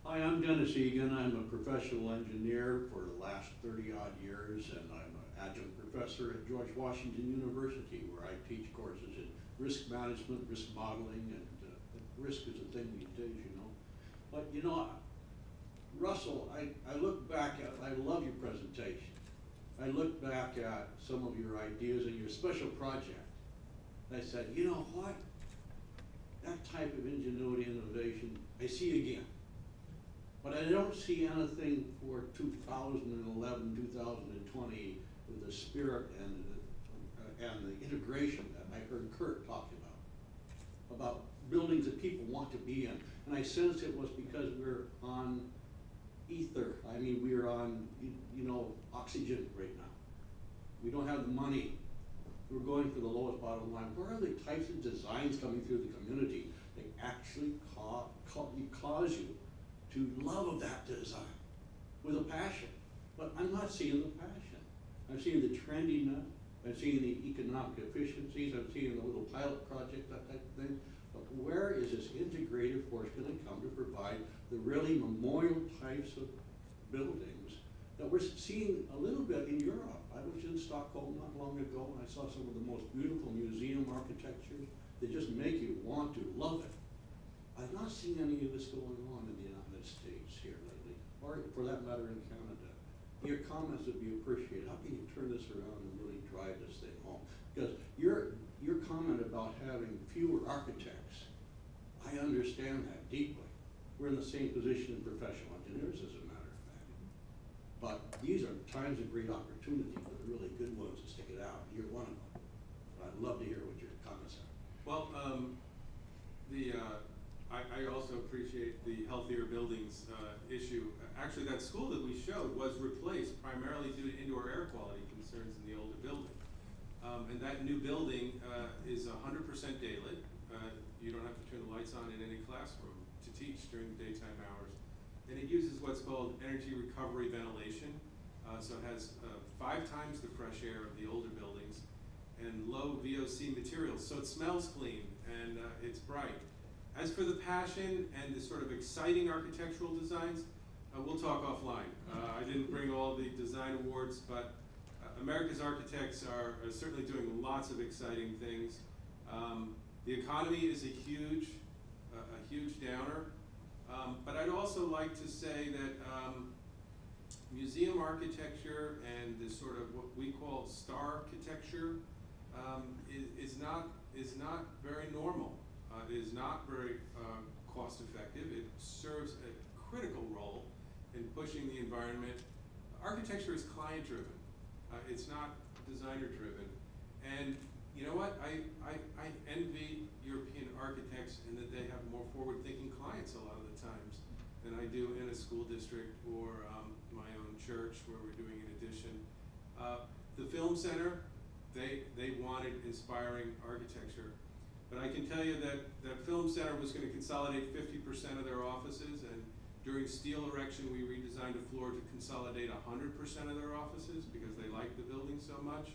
Hi, I'm Dennis Egan. I'm a professional engineer for the last 30-odd years, and I'm an adjunct professor at George Washington University, where I teach courses in risk management, risk modeling, and risk is a thing these days, you know. But, you know, Russell, I look back at, I love your presentation. I look back at some of your ideas and your special project. I said, you know what? That type of ingenuity and innovation, I see again. But I don't see anything for 2011, 2020 with the spirit and the integration that I heard Kurt talking about buildings that people want to be in. And I sense it was because we're on ether. I mean, we're on, you know, oxygen right now. We don't have the money. We're going for the lowest bottom line. Where are the types of designs coming through the community that actually cause you to love that design with a passion? But I'm not seeing the passion. I'm seeing the trendiness. I'm seeing the economic efficiencies. I'm seeing the little pilot project, that type of thing. But where is this integrated force going to come to provide the really memorial types of buildings that we're seeing a little bit in Europe? I was in Stockholm not long ago, and I saw some of the most beautiful museum architectures that just make you want to love it. I've not seen any of this going on in the United States here lately, or for that matter in Canada. Your comments would be appreciated. How can you turn this around and really drive this thing home? Because your comment about having fewer architects, I understand that deeply. We're in the same position in professional engineers, as a matter of fact. But these are times of great opportunity for the really good ones to stick it out. You're one of them. I'd love to hear what your comments are. Well, I also appreciate the healthier buildings issue. Actually, that school that we showed was replaced primarily due to indoor air quality concerns in the older building. And that new building is 100% daylit. You don't have to turn the lights on in any classroom to teach during the daytime hours. And it uses what's called energy recovery ventilation. So it has 5 times the fresh air of the older buildings and low VOC materials. So it smells clean and it's bright. As for the passion and the sort of exciting architectural designs, we'll talk offline. I didn't bring all the design awards, but America's architects are certainly doing lots of exciting things. The economy is a huge downer. But I'd also like to say that museum architecture and this sort of what we call star architecture is not very normal. It is not very cost effective. It serves a critical role in pushing the environment. Architecture is client driven. It's not designer driven. And you know what? I envy European architects in that they have more forward thinking clients a lot of the times than I do in a school district or my own church where we're doing an addition. The film center, they wanted inspiring architecture. But I can tell you that Film Center was going to consolidate 50% of their offices, and during steel erection we redesigned a floor to consolidate 100% of their offices because they liked the building so much.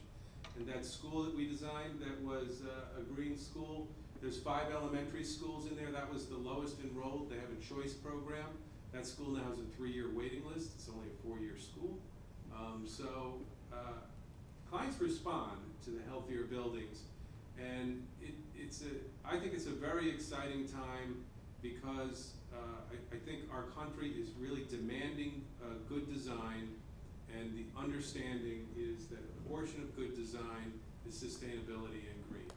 And that school that we designed that was a green school, there's 5 elementary schools in there. That was the lowest enrolled. They have a choice program. That school now has a 3-year waiting list. It's only a 4-year school. Clients respond to the healthier buildings. And I think it's a very exciting time because I think our country is really demanding good design, and the understanding is that a portion of good design is sustainability and green.